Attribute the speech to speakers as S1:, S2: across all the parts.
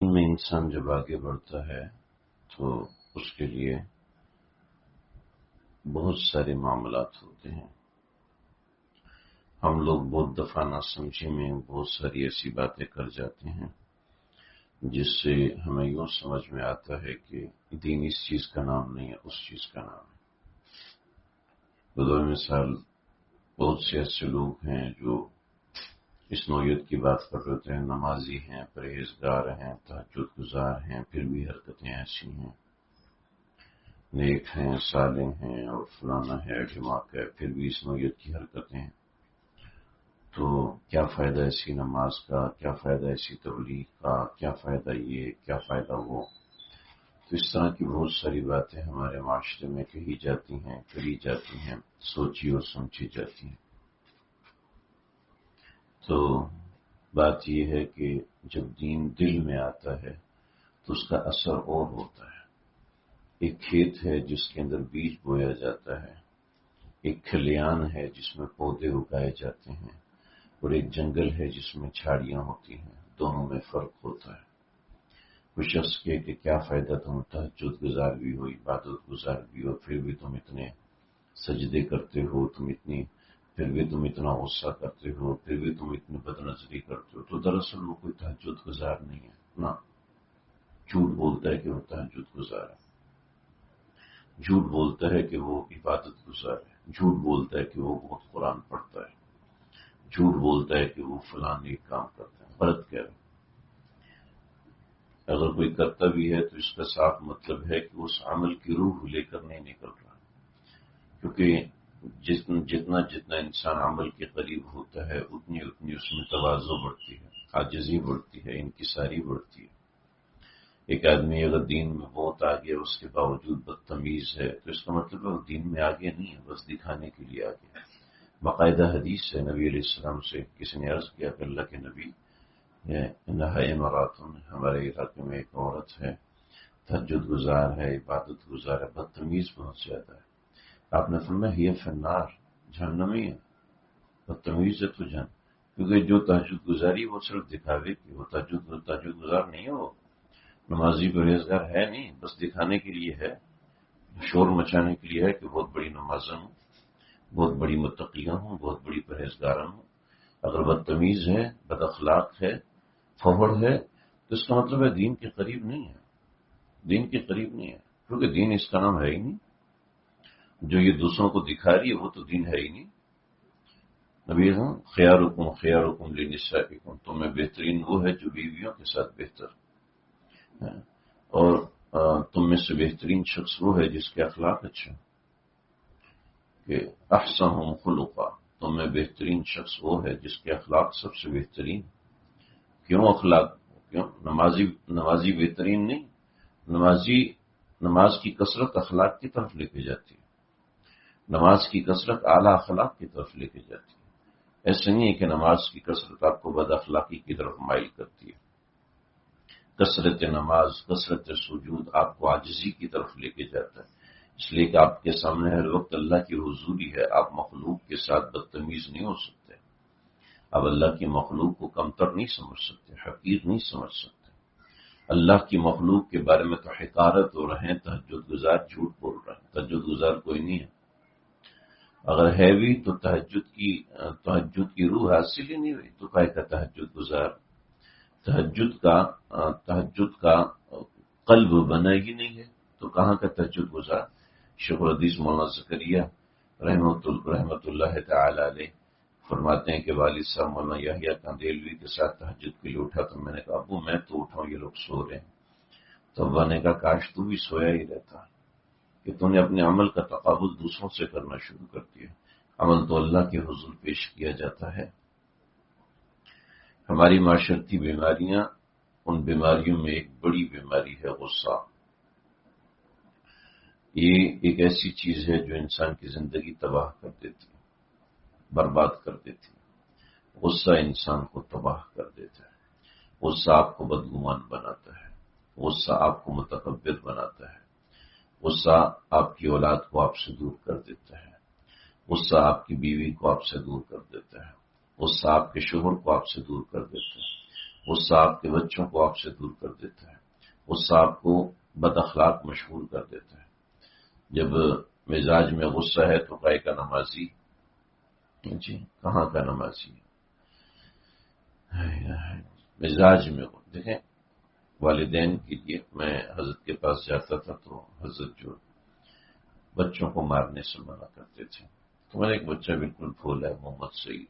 S1: ان میں انسان جب آگے بڑھتا ہے تو اس کے لیے بہت سارے معاملات ہوتے ہیں. ہم لوگ بہت دفعہ نہ سمجھے میں بہت ساری ایسی باتیں کر جاتے ہیں جس سے ہمیں یوں سمجھ میں آتا ہے کہ دین اس چیز کا نام نہیں ہے، اس چیز کا نام ہے. بدور مثال بہت سے ایسے لوگ ہیں جو اس نوعیت کی بات کر رہے ہوتے ہیں، نمازی ہیں، پرہیزگار ہیں، تہجد گزار ہیں، پھر بھی حرکتیں ایسی ہیں، نیک ہیں، صالح ہیں اور فلانا ہے، دماغ ہے، پھر بھی اس نوعیت کی حرکتیں ہیں. تو کیا فائدہ ایسی نماز کا، کیا فائدہ ایسی تبلیغ کا، کیا فائدہ یہ، کیا فائدہ وہ. تو اس طرح کی بہت ساری باتیں ہمارے معاشرے میں کہی جاتی ہیں، کری جاتی ہیں، سوچی اور سمجھی جاتی ہیں. تو بات یہ ہے کہ جب دین دل میں آتا ہے تو اس کا اثر اور ہوتا ہے. ایک کھیت ہے جس کے اندر بیج بویا جاتا ہے، ایک کھلیان ہے جس میں پودے اگائے جاتے ہیں، اور ایک جنگل ہے جس میں جھاڑیاں ہوتی ہیں. دونوں میں فرق ہوتا ہے. کوئی شخص کہ کیا فائدہ تم تہجد گزار بھی ہو، عبادت گزار بھی ہو، پھر بھی تم اتنے سجدے کرتے ہو، پھر بھی تم اتنا غصہ کرتے ہو، پھر بھی تم اتنی بد نظری کرتے ہو. تو دراصل وہ کوئی تہجد گزار نہیں ہے نا. جھوٹ بولتا ہے کہ وہ تہجد گزار ہے، جھوٹ بولتا ہے کہ وہ عبادت گزار ہے، جھوٹ بولتا ہے کہ وہ بہت قرآن پڑھتا ہے، جھوٹ بولتا ہے کہ وہ فلاں ایک کام کرتا ہے. غلط کہہ رہا ہے. اگر کوئی کرتا بھی ہے تو اس کا صاف مطلب ہے کہ اس عمل کی روح لے کر نہیں نکل رہا. کیونکہ جتنا انسان عمل کے قریب ہوتا ہے اتنی اس میں تواضع بڑھتی ہے، عاجزی بڑھتی ہے، انکساری بڑھتی ہے. ایک آدمی اگر دین میں بہت آگے اس کے باوجود بدتمیز ہے تو اس کا مطلب ہے وہ دین میں آگے نہیں ہے، بس دکھانے کے لیے آگے ہے. باقاعدہ حدیث ہے، نبی علیہ السلام سے کسی نے عرض کیا کہ اللہ کے نبی، نہا مراتن، ہمارے علاقے میں ایک عورت ہے، تہجد گزار ہے، عبادت گزار ہے، بدتمیز بہت زیادہ ہے. آپ نے فرمایا ہی فنار، جہنمی ہے. بدتمیز ہے تو جہنم. کیونکہ جو تہجد گزاری وہ صرف دکھاوے کی، وہ تہجد گزار نہیں ہے، وہ نمازی پرہیزگار ہے نہیں، بس دکھانے کے لیے ہے، شور مچانے کے لیے ہے کہ بہت بڑی نمازن ہوں، بہت بڑی متقیہ ہوں، بہت بڑی پرہیزگارن ہوں. اگر بدتمیز ہے، بد اخلاق ہے، فوڑ ہے، تو اس کا مطلب ہے دین کے قریب نہیں ہے، دین کے قریب نہیں ہے. کیونکہ دین اس کا نام ہے ہی نہیں. جو یہ دوسروں کو دکھا رہی ہے وہ تو دین ہے ہی نہیں. نبی خیارکم لنسائکم، تم میں بہترین وہ ہے جو بیویوں کے ساتھ بہتر ہے، اور تم میں سے بہترین شخص وہ ہے جس کے اخلاق اچھا. کہ احسنہم خلقا، تم میں بہترین شخص وہ ہے جس کے اخلاق سب سے بہترین. کیوں اخلاق؟ کیوں نمازی بہترین نہیں؟ نماز کی کثرت اخلاق کی طرف لے کے جاتی ہے، نماز کی کثرت اعلیٰ اخلاق کی طرف لے کے جاتی ہے. ایسا نہیں ہے کہ نماز کی کثرت آپ کو بد اخلاقی کی طرف مائل کرتی ہے. کثرت نماز، کثرت سجود آپ کو عاجزی کی طرف لے کے جاتا ہے، اس لیے کہ آپ کے سامنے ہر وقت اللہ کی حضوری ہے. آپ مخلوق کے ساتھ بدتمیز نہیں ہو سکتے، آپ اللہ کی مخلوق کو کمتر نہیں سمجھ سکتے، حقیر نہیں سمجھ سکتے. اللہ کی مخلوق کے بارے میں تو حقارت ہو رہے ہیں، تہجد گزار جھوٹ بول رہے ہیں. تہجد گزار کوئی نہیں ہے. اگر ہے بھی تو تہجد کی روح حاصل ہی نہیں ہوئی تو کہے کا تہجد گزار. تہجد کا قلب بنا ہی نہیں ہے تو کہاں کا تہجد گزار. شیخ الحدیث مولانا زکریا رحمت اللہ تعالی علیہ فرماتے ہیں کہ والد صاحب مولانا یحییٰ کندیلوی کے ساتھ تہجد کے لیے اٹھا تو میں نے کہا ابو میں تو اٹھاؤں، یہ لوگ سو رہے ہیں. تو ابا نے کہا کاش تو بھی سویا ہی رہتا کہ تم نے اپنے عمل کا تقابل دوسروں سے کرنا شروع کر دیا. عمل تو اللہ کے حضور پیش کیا جاتا ہے. ہماری معاشرتی بیماریاں، ان بیماریوں میں ایک بڑی بیماری ہے غصہ. یہ ایک ایسی چیز ہے جو انسان کی زندگی تباہ کر دیتی ہے، برباد کر دیتی ہے. غصہ انسان کو تباہ کر دیتا ہے. غصہ آپ کو بدگمان بناتا ہے، غصہ آپ کو متکبر بناتا ہے، غصہ آپ کی اولاد کو آپ سے دور کر دیتا ہے، غصہ آپ کی بیوی کو آپ سے دور کر دیتا ہے، غصہ آپ کے شوہر کو آپ سے دور کر دیتا ہے، غصہ آپ کے بچوں کو آپ سے دور کر دیتا ہے، غصہ آپ کو بد اخلاق مشغول کر دیتا ہے۔ جب مزاج میں غصہ ہے تو کہے کا نمازی، جی کہاں کا نمازی؟ مزاج میں دیکھیں، والدین کے لیے میں حضرت کے پاس جاتا تھا تو حضرت جو بچوں کو مارنے سے منع کرتے تھے، تو میرا ایک بچہ بالکل بھولا ہے، محمد سعید،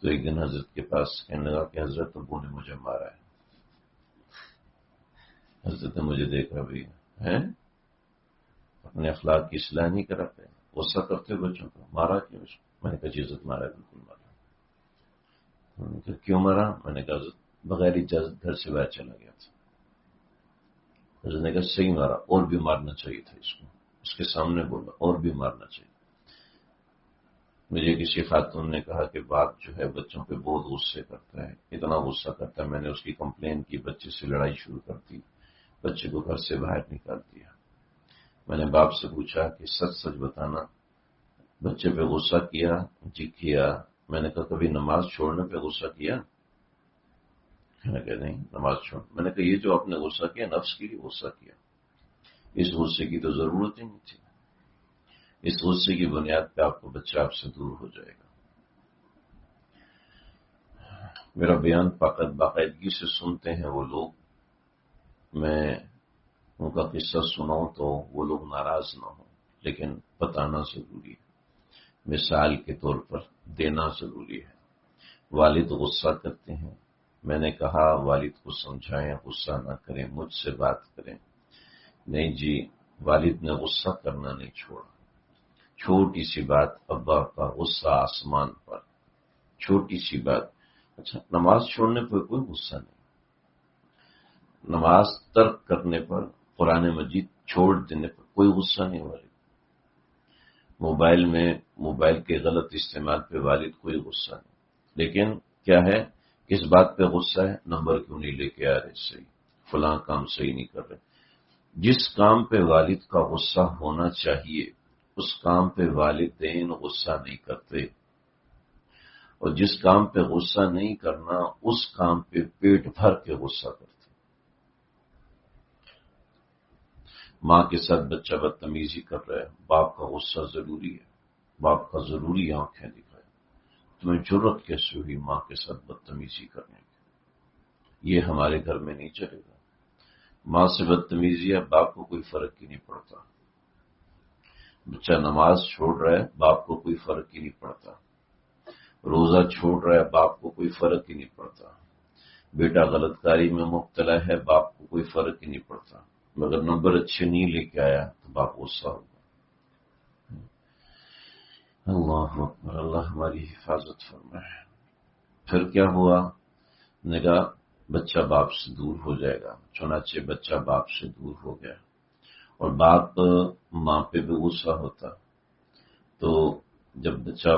S1: تو ایک دن حضرت کے پاس کہنے لگا کہ حضرت ابو نے مجھے مارا ہے۔ حضرت نے مجھے دیکھا، بھی ہے اپنے اخلاق کی اصلاح نہیں کراتے، غصہ کرتے بچوں کو، مارا کیوں اس کو؟ میں نے کہا جی حضرت مارا، بالکل مارا۔ میں نے کہا کیوں مارا؟ میں نے کہا حضرت بغیر اجازت گھر سے باہر چلا گیا تھا۔ حضرت نے کہا صحیح مارا، اور بھی مارنا چاہیے تھا اس کو، اس کے سامنے بولا اور بھی مارنا چاہیے۔ مجھے کسی خاتون نے کہا کہ باپ جو ہے بچوں پہ بہت غصے کرتا ہے، اتنا غصہ کرتا ہے، میں نے اس کی کمپلین کی، بچے سے لڑائی شروع کر دی، بچے کو گھر سے باہر نکال دیا۔ میں نے باپ سے پوچھا کہ سچ سچ بتانا، بچے پہ غصہ کیا؟ جی کیا۔ میں نے کہا کبھی نماز چھوڑنے پہ غصہ کیا؟ میں نے کہا نہیں، نماز چھوڑ۔ میں نے کہا یہ جو آپ نے غصہ کیا نفس کے لیے غصہ کیا، اس غصے کی تو ضرورت ہی نہیں تھی، اس غصے کی بنیاد پہ آپ کو بچہ آپ سے دور ہو جائے گا۔ میرا بیان باقاعدگی سے سنتے ہیں وہ لوگ، میں ان کا قصہ سناؤں تو وہ لوگ ناراض نہ ہوں، لیکن بتانا ضروری ہے، مثال کے طور پر دینا ضروری ہے۔ والد غصہ کرتے ہیں، میں نے کہا والد کو سمجھائیں غصہ نہ کریں، مجھ سے بات کریں۔ نہیں جی، والد نے غصہ کرنا نہیں چھوڑا، چھوٹی سی بات، ابا کا غصہ آسمان پر، چھوٹی سی بات۔ اچھا نماز چھوڑنے پر کوئی غصہ نہیں، نماز ترک کرنے پر، قرآن مجید چھوڑ دینے پر کوئی غصہ نہیں والد، موبائل کے غلط استعمال پہ والد کوئی غصہ نہیں، لیکن کیا ہے، کس بات پہ غصہ ہے؟ نمبر کیوں نہیں لے کے آ رہے صحیح، فلاں کام صحیح نہیں کر رہے۔ جس کام پہ والد کا غصہ ہونا چاہیے اس کام پہ والدین غصہ نہیں کرتے، اور جس کام پہ غصہ نہیں کرنا اس کام پہ پیٹ بھر کے غصہ کرتے۔ ماں کے ساتھ بچہ بدتمیزی کر رہا ہے، باپ کا غصہ ضروری ہے، باپ کا ضروری آنکھیں دکھائے۔ تمہیں جرت کیسے ہوئی ماں کے ساتھ بدتمیزی کرنے کی؟ یہ ہمارے گھر میں نہیں چلے گا۔ ماں سے بدتمیزی ہے، باپ کو کوئی فرق ہی نہیں پڑتا۔ بچہ نماز چھوڑ رہا ہے، باپ کو کوئی فرق ہی نہیں پڑتا۔ روزہ چھوڑ رہا ہے، باپ کو کوئی فرق ہی نہیں پڑتا۔ بیٹا غلط کاری میں مبتلا ہے، باپ کو کوئی فرق ہی نہیں پڑتا، مگر نمبر اچھے نہیں لے کے آیا تو باپ غصہ ہوگا۔ اللہ اکبر، اللہ ہماری حفاظت فرمائے۔ پھر کیا ہوا؟ نے کہا بچہ باپ سے دور ہو جائے گا، چنانچہ بچہ باپ سے دور ہو گیا، اور باپ ماں پہ بھی غصہ ہوتا، تو جب بچہ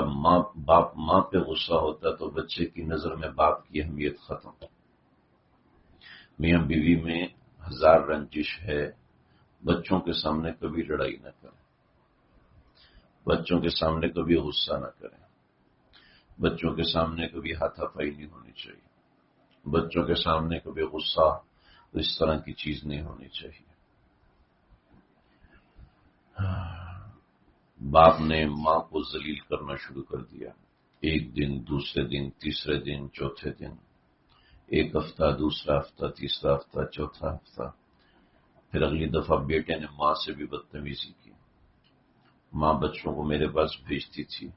S1: باپ ماں پہ غصہ ہوتا تو بچے کی نظر میں باپ کی اہمیت ختم۔ میاں بیوی میں ہزار رنجش ہے، بچوں کے سامنے کبھی لڑائی نہ کریں، بچوں کے سامنے کبھی غصہ نہ کریں، بچوں کے سامنے کبھی ہاتھا پائی نہیں ہونی چاہیے، بچوں کے سامنے کبھی غصہ اس طرح کی چیز نہیں ہونی چاہیے۔ باپ نے ماں کو ذلیل کرنا شروع کر دیا، ایک دن، دوسرے دن، تیسرے دن، چوتھے دن، ایک ہفتہ، دوسرا ہفتہ، تیسرا ہفتہ، چوتھا ہفتہ، پھر اگلی دفعہ بیٹے نے ماں سے بھی بدتمیزی کی، ماں بچوں کو میرے پاس بھیجتی تھی،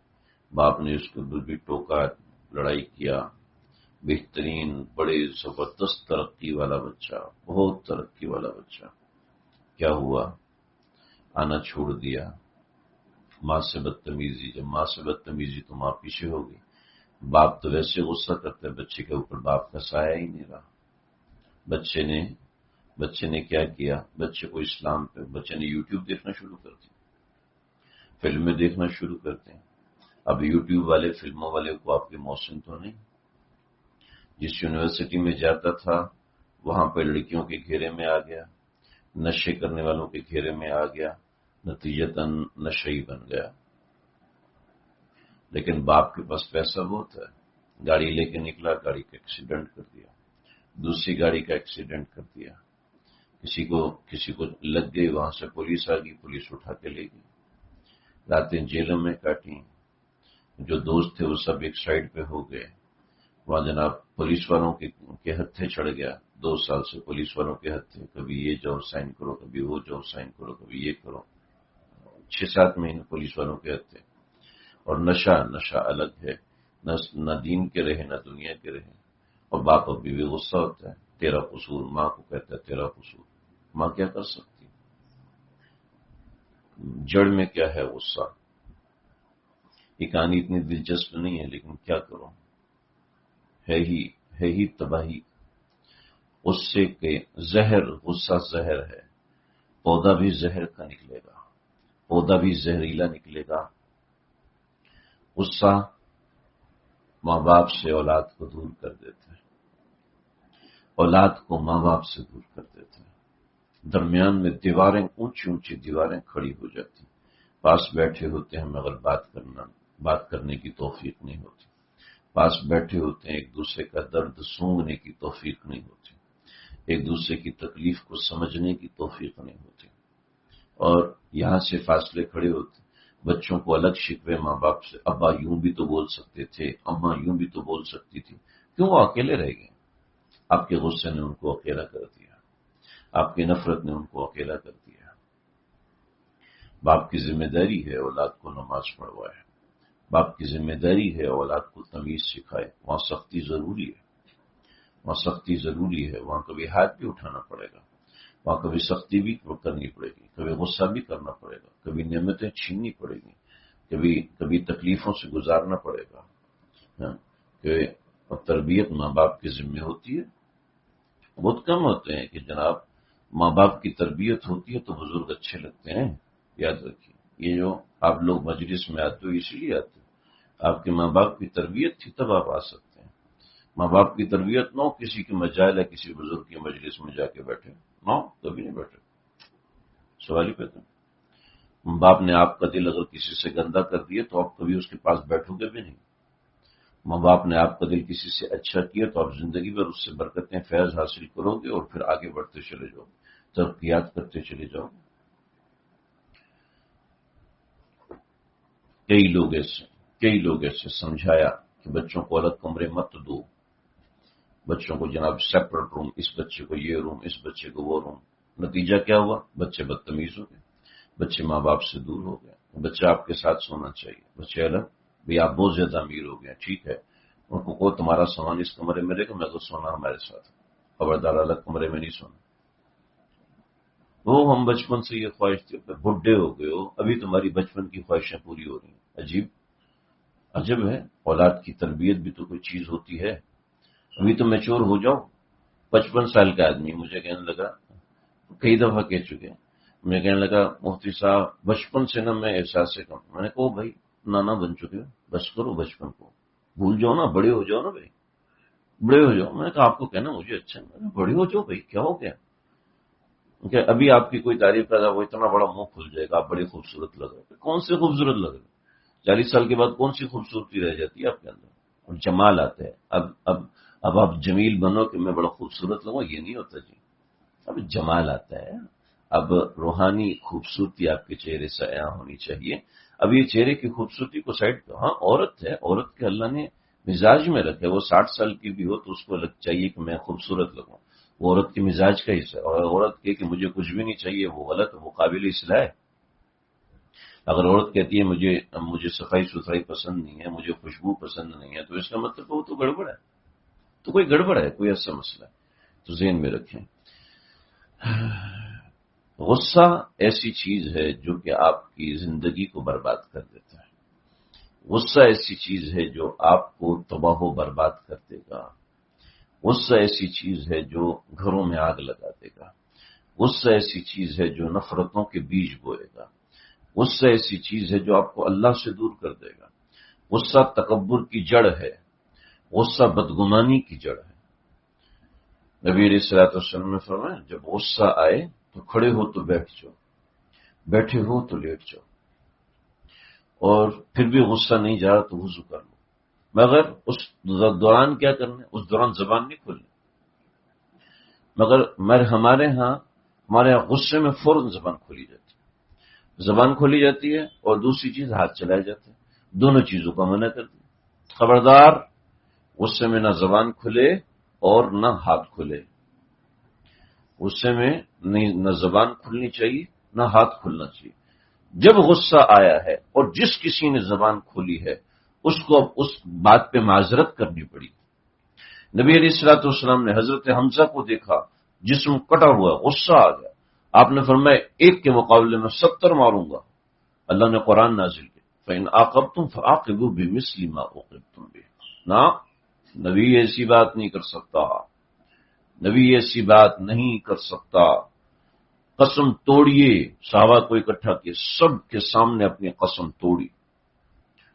S1: باپ نے اس کو بھی ٹوکا، لڑائی کیا، بہترین بڑے زبردست ترقی والا بچہ، بہت ترقی والا بچہ، کیا ہوا؟ آنا چھوڑ دیا، ماں سے بدتمیزی، جب ماں سے بدتمیزی تو ماں پیچھے ہوگی، باپ تو ویسے غصہ کرتا ہے، بچے کے اوپر باپ کا سایہ ہی نہیں رہا۔ بچے نے کیا کیا؟ بچے کو اسلام پہ، بچے نے یوٹیوب دیکھنا شروع کر دیا، فلمیں دیکھنا شروع کرتے ہیں۔ اب یوٹیوب والے، فلموں والے کو آپ کے موسم تو نہیں، جس یونیورسٹی میں جاتا تھا وہاں پہ لڑکیوں کے گھیرے میں آ گیا، نشے کرنے والوں کے گھیرے میں آ گیا، نتیجتاً نشئی بن گیا۔ لیکن باپ کے پاس پیسہ بہت ہے، گاڑی لے کے نکلا، گاڑی کا ایکسیڈنٹ کر دیا، دوسری گاڑی کا ایکسیڈنٹ کر دیا، کسی کو لگ گئی، وہاں سے پولیس آ گئی، پولیس اٹھا کے لے گئی، راتیں جیلوں میں کاٹیں، جو دوست تھے وہ سب ایک سائڈ پہ ہو گئے، وہاں جناب پولیس والوں کے ہتھے چڑھ گیا، 2 سال سے پولیس والوں کے ہتھے، کبھی یہ جاؤ سائن کرو، کبھی وہ جاؤ سائن کرو، کبھی یہ کرو، 6-7 مہینے پولیس والوں کے ہتھے۔ اور نشہ الگ ہے، نہ دین کے رہے نہ دنیا کے رہے، اور باپ ابھی بھی غصہ ہوتا ہے، تیرا قصور، ماں کو کہتا ہے تیرا قصور، ماں کیا کر سکتی؟ جڑ میں کیا ہے؟ غصہ۔ یہ کہانی اتنی دلچسپ نہیں ہے لیکن کیا کروں، ہے ہی تباہی۔ غصے کے زہر، غصہ زہر ہے، پودا بھی زہر کا نکلے گا، پودا بھی زہریلا نکلے گا۔ غصہ ماں باپ سے اولاد کو دور کر دیتا ہے، اولاد کو ماں باپ سے دور کر دیتا ہے، درمیان میں دیواریں، اونچی اونچی دیواریں کھڑی ہو جاتی، پاس بیٹھے ہوتے ہیں مگر بات کرنے کی توفیق نہیں ہوتی، پاس بیٹھے ہوتے ہیں ایک دوسرے کا درد سونگنے کی توفیق نہیں ہوتی، ایک دوسرے کی تکلیف کو سمجھنے کی توفیق نہیں ہوتی، اور یہاں سے فاصلے کھڑے ہوتے، بچوں کو الگ شکوے ماں باپ سے، ابا یوں بھی تو بول سکتے تھے، اماں یوں بھی تو بول سکتی تھی، کیوں وہ اکیلے رہ گئے؟ آپ کے غصے نے ان کو اکیلا کر دیا، آپ کی نفرت نے ان کو اکیلا کر دیا۔ باپ کی ذمہ داری ہے اولاد کو نماز پڑھوائے، باپ کی ذمہ داری ہے اولاد کو تمیز سکھائے، وہاں سختی ضروری ہے، وہاں سختی ضروری ہے، وہاں کبھی ہاتھ بھی اٹھانا پڑے گا، وہاں کبھی سختی بھی کرنی پڑے گی، کبھی غصہ بھی کرنا پڑے گا، کبھی نعمتیں چھیننی پڑے گی، کبھی تکلیفوں سے گزارنا پڑے گا، کہ تربیت ماں باپ کی ذمہ ہوتی ہے۔ بہت کم ہوتے ہیں کہ جناب ماں باپ کی تربیت ہوتی ہے تو بزرگ اچھے لگتے ہیں، یاد رکھیے، یہ جو آپ لوگ مجلس میں آتے ہو اسی لیے آتے ہو، آپ کے ماں باپ کی تربیت تھی تب آپ آ سکتے ہیں، ماں باپ کی تربیت نہ ہو، کسی کی مجال ہے کسی بزرگ کی مجلس میں جا کے بیٹھے، نہ کبھی نہیں بیٹھے، سوال ہی پیدا۔ باپ نے آپ کا دل اگر کسی سے گندا کر دیا تو آپ کبھی اس کے پاس بیٹھو گے بھی نہیں، ماں باپ نے آپ کا دل کسی سے اچھا کیا تو آپ زندگی بھر اس سے برکتیں فیض حاصل کرو گے اور پھر آگے بڑھتے چلے جاؤ گے، ترقیات کرتے چلے جاؤ گے۔ کئی لوگ ایسے سمجھایا کہ بچوں کو الگ کمرے مت دو، بچوں کو جناب سیپریٹ روم، اس بچے کو یہ روم، اس بچے کو وہ روم، نتیجہ کیا ہوا؟ بچے بدتمیز ہو گئے، بچے ماں باپ سے دور ہو گئے، بچہ آپ کے ساتھ سونا چاہیے، بچے الگ، بھئی آپ بہت زیادہ امیر ہو گئے، ٹھیک ہے، ان کو تمہارا سامان اس کمرے میں رہے گا، میں تو سونا ہمارے ساتھ، خبردار الگ کمرے میں نہیں سونا۔ وہ ہم بچپن سے یہ خواہش تھی، بڈھے ہو گئے ہو ابھی تمہاری بچپن کی خواہشیں پوری ہو رہی ہیں، عجب ہے، اولاد کی تربیت بھی تو کوئی چیز ہوتی ہے، ابھی تو میچور ہو جاؤ۔ 55 سال کا آدمی مجھے کہنے لگا، کئی دفعہ کہہ چکے، مجھے کہنے لگا مفتی صاحب بچپن سے نا میں احساس سے کم، میں نے کہا بھائی نانا بن چکے ہو، بس کرو بچپن کو، بھول جاؤ نا، بڑے ہو جاؤ نا بھائی، بڑے ہو جاؤ۔ میں نے کہا آپ کو کہنا مجھے اچھا ہے، بڑے ہو جاؤ بھائی، کیا ہو گیا؟ کہ ابھی آپ کی کوئی تعریف کرتا وہ اتنا بڑا منہ کھل جائے گا، آپ بڑی خوبصورت لگ رہے ہیں، کون سے خوبصورت لگ رہے ہیں؟ 40 سال کے بعد کون سی خوبصورتی رہ جاتی ہے آپ کے اندر؟ اور جمال آتا ہے، اب آپ جمیل بنو کہ میں بڑا خوبصورت لگوں، یہ نہیں ہوتا جی، اب جمال آتا ہے، اب روحانی خوبصورتی آپ کے چہرے سے عیاں ہونی چاہیے۔ اب یہ چہرے کی خوبصورتی کو سائڈ پہ، ہاں عورت ہے، عورت کے اللہ نے مزاج میں رکھے، وہ 60 سال کی بھی ہو تو اس کو چاہیے کہ میں خوبصورت لگوں، وہ عورت کے مزاج کا حصہ ہے، اور عورت کہ مجھے کچھ بھی نہیں چاہیے وہ غلط ہے، وہ قابل اصلاح ہے۔ اگر عورت کہتی ہے مجھے صفائی ستھرائی پسند نہیں ہے، مجھے خوشبو پسند نہیں ہے، تو اس کا مطلب وہ تو گڑبڑ ہے، تو کوئی گڑبڑ ہے، کوئی ایسا مسئلہ ہے، تو ذہن میں رکھیں۔ غصہ ایسی چیز ہے جو کہ آپ کی زندگی کو برباد کر دیتا ہے، غصہ ایسی چیز ہے جو آپ کو تباہ و برباد کر دے گا، غصہ ایسی چیز ہے جو گھروں میں آگ لگا دے گا، غصہ ایسی چیز ہے جو نفرتوں کے بیج بوئے گا، غصہ ایسی چیز ہے جو آپ کو اللہ سے دور کر دے گا، غصہ تکبر کی جڑ ہے، غصہ بدگمانی کی جڑ ہے۔ نبی علیہ الصلوٰۃ والسلام نے فرمایا جب غصہ آئے تو کھڑے ہو تو بیٹھ جاؤ، بیٹھے ہو تو لیٹ جاؤ، اور پھر بھی غصہ نہیں جا رہا تو وضو کر لو، مگر اس دوران کیا کرنا ہے؟ اس دوران زبان نہیں کھولنی، مگر ہمارے ہاں غصے میں فوراً زبان کھولی جاتی ہے اور دوسری چیز ہاتھ چلائے جاتے ہیں. دونوں چیزوں کا منع کر دیا. خبردار غصے میں نہ زبان کھلے اور نہ ہاتھ کھلے. غصے میں نہ زبان کھلنی چاہیے نہ ہاتھ کھلنا چاہیے. جب غصہ آیا ہے اور جس کسی نے زبان کھولی ہے اس کو اب اس بات پہ معذرت کرنی پڑی. نبی علیہ الصلوۃ والسلام نے حضرت حمزہ کو دیکھا، جسم کٹا ہوا، غصہ آ گیا. آپ نے فرمایا ایک کے مقابلے میں 70 ماروں گا. اللہ نے قرآن نازل کیا فَإِنْ عَاقَبْتُمْ فَعَاقِبُوا بِمِثْلِ مَا عُوقِبْتُمْ بِهِ. نہ نبی ایسی بات نہیں کر سکتا، نبی ایسی بات نہیں کر سکتا. قسم توڑیے. صحابہ کو اکٹھا کیے، سب کے سامنے اپنی قسم توڑی.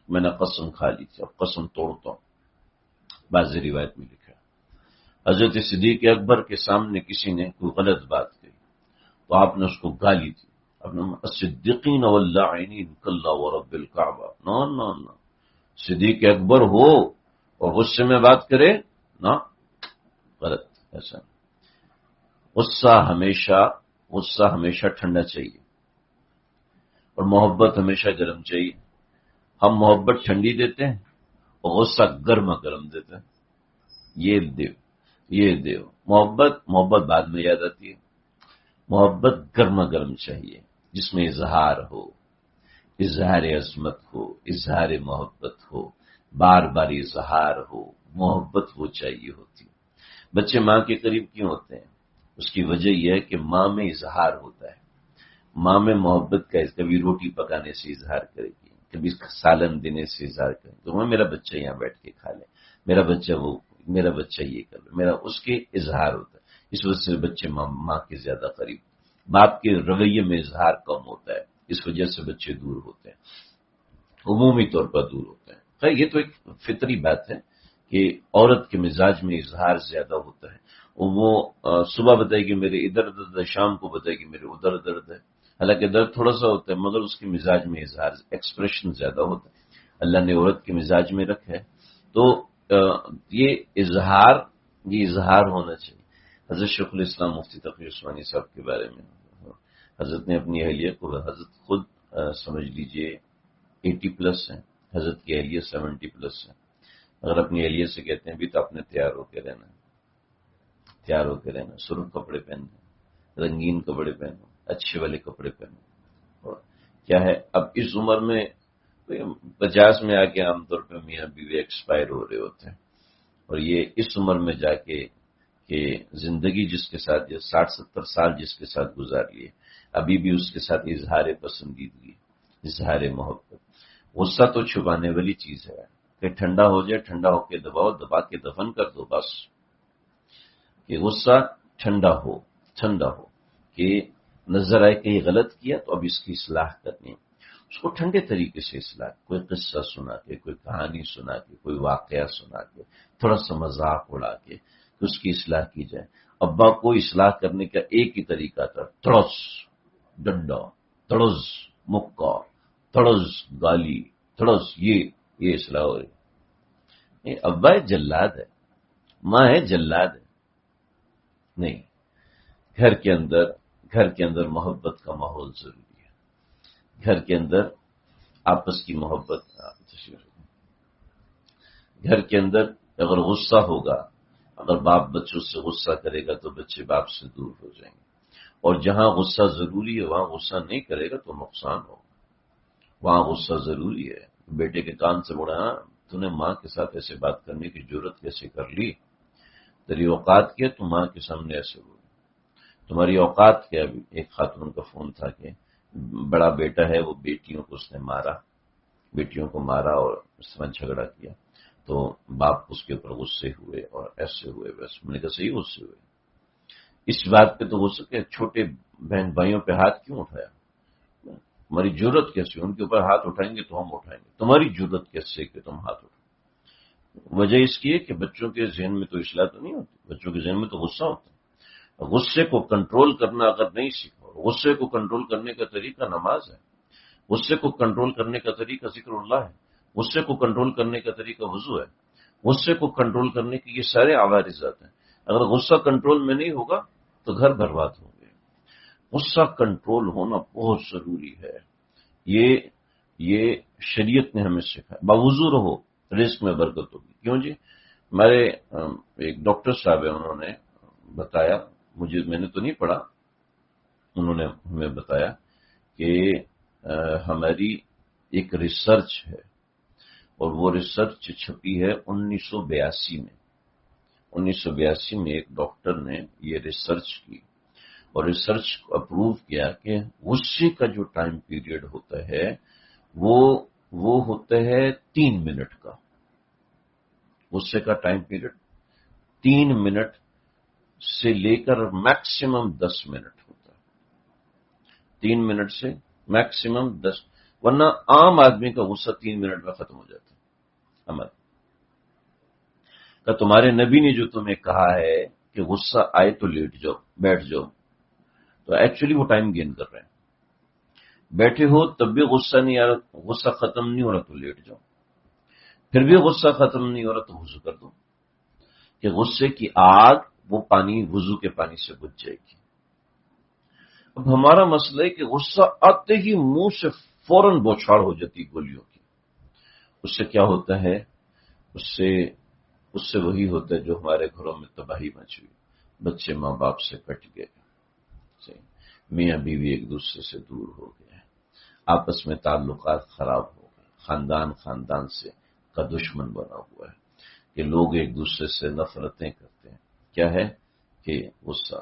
S1: میں نے قسم کھا لی تھی، اب قسم توڑتا ہوں. بعض روایت میں لکھا حضرت صدیق اکبر کے سامنے کسی نے کوئی غلط بات کہی تو آپ نے اس کو گالی دی. الصدیقین واللاعنین کلا ورب الکعبہ. نہ صدیق اکبر ہو اور غصے میں بات کرے، نہ، غلط. ایسا غصہ ہمیشہ ٹھنڈا چاہیے اور محبت ہمیشہ گرم چاہیے. ہم محبت ٹھنڈی دیتے ہیں اور غصہ گرما گرم دیتے ہیں. یہ دیو محبت بعد میں یاد آتی ہے. محبت گرما گرم چاہیے جس میں اظہار ہو، اظہار عظمت ہو، اظہار محبت ہو، بار بار اظہار ہو. محبت وہ چاہیے ہوتی. بچے ماں کے قریب کیوں ہوتے ہیں؟ اس کی وجہ یہ ہے کہ ماں میں اظہار ہوتا ہے. ماں میں محبت کا، کبھی روٹی پکانے سے اظہار کرے گی، کبھی سالن دینے سے اظہار کرے گی. تو میرا بچہ یہاں بیٹھ کے کھا لے، میرا بچہ یہ کر لے، اس کے اظہار ہوتا ہے. اس وجہ سے بچے ماں کے زیادہ قریب. باپ کے رویے میں اظہار کم ہوتا ہے، اس وجہ سے بچے دور ہوتے ہیں، عمومی طور پر دور ہوتے ہیں. خیر یہ تو ایک فطری بات ہے کہ عورت کے مزاج میں اظہار زیادہ ہوتا ہے. وہ صبح بتائے گی میرے ادھر درد ہے، شام کو بتائے گی میرے ادھر درد ہے. حالانکہ درد تھوڑا سا ہوتا ہے مگر اس کے مزاج میں اظہار، ایکسپریشن زیادہ ہوتا ہے. اللہ نے عورت کے مزاج میں رکھا ہے تو یہ اظہار ہونا چاہیے. حضرت شیخ الاسلام مفتی تقی عثمانی صاحب کے بارے میں حضرت نے اپنی اہلیہ کو، حضرت خود سمجھ لیجئے 80+ ہیں، حضرت کی اہلیہ 70+ ہیں. اگر اپنی اہلیہ سے کہتے ہیں بھی تو آپ نے تیار ہو کے رہنا، سرخ کپڑے پہننا، رنگین کپڑے پہنو، اچھے والے کپڑے پہنو. اور کیا ہے اب اس عمر میں 50 میں آ کے عام طور پہ میاں بیوی ایکسپائر ہو رہے ہوتے ہیں. اور یہ اس عمر میں جا کے کہ زندگی جس کے ساتھ 60-70 سال جس کے ساتھ گزار لیے، ابھی بھی اس کے ساتھ اظہار پسندیدگی، اظہار محبت. غصہ تو چھپانے والی چیز ہے کہ ٹھنڈا ہو جائے، ٹھنڈا ہو کے دبا کے دفن کر دو بس. کہ غصہ ٹھنڈا ہو کہ نظر آئے کہ یہ غلط کیا تو اب اس کی اصلاح کرنی ہے. اس کو ٹھنڈے طریقے سے اصلاح، کوئی قصہ سنا کے، کوئی کہانی سنا کے، کوئی واقعہ سنا کے، تھوڑا سا مذاق اڑا کے اس کی اصلاح کی جائے. ابا کو اصلاح کرنے کا ایک ہی طریقہ تھا، تڑس ڈنڈا، تڑس مکہ، تڑس گالی، تڑس یہ اصلاح ہو رہی. ابا جلاد ہے، ماں ہے جلاد ہے. نہیں، گھر کے اندر محبت کا ماحول ضروری ہے. گھر کے اندر آپس کی محبت. گھر کے اندر اگر غصہ ہوگا، اگر باپ بچوں سے غصہ کرے گا تو بچے باپ سے دور ہو جائیں گے. اور جہاں غصہ ضروری ہے وہاں غصہ نہیں کرے گا تو نقصان ہوگا. وہاں غصہ ضروری ہے. بیٹے کے کان سے بڑا، تو نے ماں کے ساتھ ایسے بات کرنے کی جرت کیسے کر لی؟ تیری اوقات کیا تو ماں کے سامنے ایسے بول؟ تمہاری اوقات کیا؟ ایک خاتون کا فون تھا کہ بڑا بیٹا ہے، وہ بیٹیوں کو مارا اور اس طرح جھگڑا کیا تو باپ اس کے اوپر غصے ہوئے اور ایسے ہوئے ویسے. میں نے کہا صحیح غصے ہوئے. اس بات پہ تو غصہ کہ چھوٹے بہن بھائیوں پہ ہاتھ کیوں اٹھایا؟ تمہاری جرت کیسے؟ ان کے اوپر ہاتھ اٹھائیں گے تو ہم اٹھائیں گے. تمہاری جرت کیسے کہ تم ہاتھ اٹھاؤ؟ وجہ اس کی ہے کہ بچوں کے ذہن میں تو اصلاح تو نہیں ہوتی، بچوں کے ذہن میں تو غصہ ہوتا ہے. غصے کو کنٹرول کرنا اگر نہیں سیکھو، غصے کو کنٹرول کرنے کا طریقہ نماز ہے، غصے کو کنٹرول کرنے کا طریقہ ذکر اللہ ہے، غصے کو کنٹرول کرنے کا طریقہ وضو ہے، غصے کو کنٹرول کرنے کے یہ سارے عوارضات ہیں. اگر غصہ کنٹرول میں نہیں ہوگا تو گھر برباد ہو گئے۔ غصہ کنٹرول ہونا بہت ضروری ہے، یہ شریعت نے ہمیں سکھایا۔ باوضو رہو، رزق میں برکت ہوگی۔ کیوں جی؟ ہمارے ایک ڈاکٹر صاحب ہیں، انہوں نے بتایا مجھے، میں نے تو نہیں پڑھا، انہوں نے ہمیں بتایا کہ ہماری ایک ریسرچ ہے، اور وہ ریسرچ چھپی ہے 1982 میں۔ 1982 میں ایک ڈاکٹر نے یہ ریسرچ کی، اور ریسرچ کو اپروو کیا کہ غصے کا جو ٹائم پیریڈ ہوتا ہے وہ ہوتا ہے 3 منٹ کا۔ غصے کا ٹائم پیریڈ 3 منٹ سے لے کر میکسیمم 10 منٹ ہوتا ہے۔ 3 منٹ سے میکسیمم 10، ورنہ عام آدمی کا غصہ 3 منٹ میں ختم ہو جاتا ہے۔ کہ تمہارے نبی نے جو تمہیں کہا ہے کہ غصہ آئے تو لیٹ جاؤ، بیٹھ جاؤ، تو ایکچولی وہ ٹائم گین کر رہے ہیں۔ بیٹھے ہو تب بھی غصہ نہیں آ رہا، غصہ ختم نہیں ہو رہا تو لیٹ جاؤ، پھر بھی غصہ ختم نہیں ہو رہا تو وضو کر دو، کہ غصے کی آگ وہ پانی، وضو کے پانی سے بجھ جائے گی۔ اب ہمارا مسئلہ ہے کہ غصہ آتے ہی منہ سے فوراً بوچھاڑ ہو جاتی گولیوں کی۔ اس سے کیا ہوتا ہے؟ اس سے وہی ہوتا ہے جو ہمارے گھروں میں تباہی مچ ہوئی، بچے ماں باپ سے کٹ گئے، میاں بیوی ایک دوسرے سے دور ہو گئے، آپس میں تعلقات خراب ہو گئے، خاندان سے کا دشمن بنا ہوا ہے، کہ لوگ ایک دوسرے سے نفرتیں کرتے ہیں۔ کیا ہے؟ کہ غصہ۔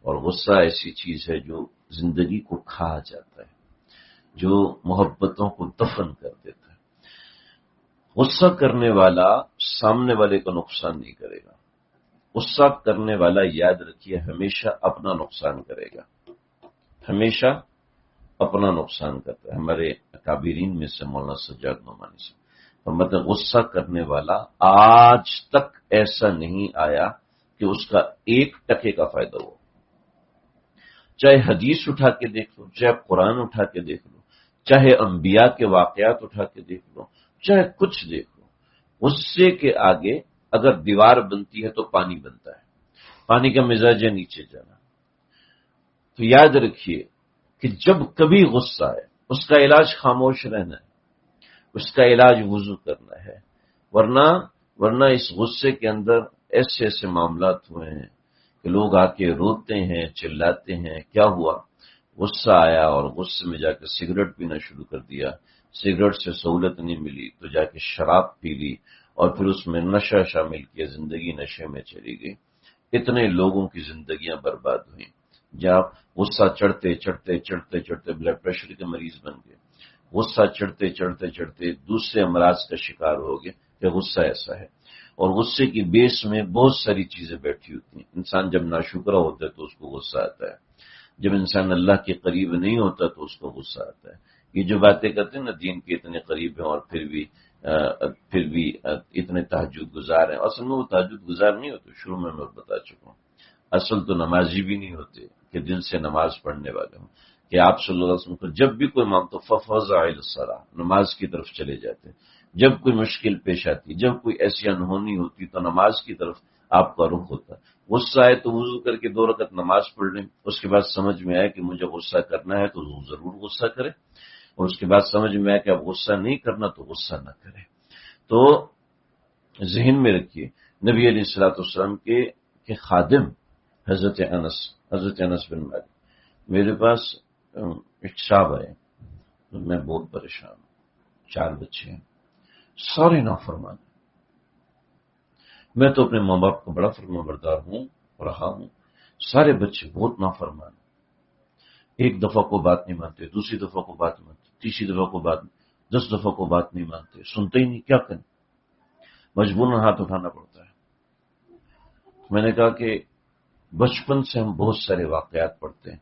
S1: اور غصہ ایسی چیز ہے جو زندگی کو کھا جاتا ہے، جو محبتوں کو دفن کر دیتا ہے۔ غصہ کرنے والا سامنے والے کا نقصان نہیں کرے گا، غصہ کرنے والا یاد رکھیے ہمیشہ اپنا نقصان کرے گا، ہمیشہ اپنا نقصان کرتا ہے۔ ہمارے اکابرین میں سے مولانا سجاد نعمانی سے مطلب غصہ کرنے والا آج تک ایسا نہیں آیا کہ اس کا 1 ٹکے کا فائدہ ہو۔ چاہے حدیث اٹھا کے دیکھ لو، چاہے قرآن اٹھا کے دیکھ لو، چاہے انبیاء کے واقعات اٹھا کے دیکھ لو، چاہے کچھ دیکھ لو، غصے کے آگے اگر دیوار بنتی ہے تو پانی بنتا ہے، پانی کا مزاج ہے نیچے جانا۔ تو یاد رکھیے کہ جب کبھی غصہ ہے اس کا علاج خاموش رہنا ہے، اس کا علاج وضو کرنا ہے، ورنہ اس غصے کے اندر ایسے معاملات ہوئے ہیں کہ لوگ آ کے روتے ہیں، چلاتے ہیں، کیا ہوا؟ غصہ آیا اور غصے میں جا کے سگریٹ پینا شروع کر دیا، سگریٹ سے سہولت نہیں ملی تو جا کے شراب پی لی، اور پھر اس میں نشہ شامل کیا، زندگی نشے میں چلی گئی۔ اتنے لوگوں کی زندگیاں برباد ہوئیں، جب غصہ چڑھتے بلڈ پریشر کے مریض بن گئے، غصہ چڑھتے دوسرے امراض کا شکار ہو گئے، کہ غصہ ایسا ہے۔ اور غصے کی بیس میں بہت ساری چیزیں بیٹھی ہوتی ہیں۔ انسان جب ناشکرا ہوتا ہے تو اس کو غصہ آتا ہے، جب انسان اللہ کے قریب نہیں ہوتا تو اس کو غصہ آتا ہے۔ یہ جو باتیں کرتے ہیں نا، دین کے اتنے قریب ہیں اور پھر بھی اتنے تہجد گزار ہیں، اصل میں وہ تہجد گزار نہیں ہوتے، شروع میں بتا چکا ہوں، اصل تو نمازی بھی نہیں ہوتے کہ دل سے نماز پڑھنے والے ہوں۔ کہ آپ صلی اللہ علیہ وسلم کو جب بھی کوئی مانگتا ففزع الی الصلاۃ، نماز کی طرف چلے جاتے، جب کوئی مشکل پیش آتی، جب کوئی ایسی انہونی ہوتی تو نماز کی طرف آپ کا رخ ہوتا۔ غصہ آئے تو وضو کر کے 2 رکعت نماز پڑھ لیں، اس کے بعد سمجھ میں آئے کہ مجھے غصہ کرنا ہے تو ضرور غصہ کرے، اور اس کے بعد سمجھ میں آئے کہ اب غصہ نہیں کرنا تو غصہ نہ کرے۔ تو ذہن میں رکھیے نبی علیہ الصلوۃ والسلام کے خادم حضرت انس بن مالک، میرے پاس ایک صاحب آئے، میں بہت پریشان ہوں، 4 بچے ہیں، سارے نافرمان ہیں، میں تو اپنے ماں باپ کا بڑا فرما بردار ہوں رہا ہوں، سارے بچے بہت نافرمان ہیں، ایک دفعہ کو بات نہیں مانتے، دوسری دفعہ کو بات نہیں مانتے، تیسری دفعہ کو بات، 10 دفعہ کو بات نہیں مانتے، سنتے ہی نہیں، کیا کریں؟ مجبوراً ہاتھ اٹھانا پڑتا ہے۔ میں نے کہا کہ بچپن سے ہم بہت سارے واقعات پڑھتے ہیں،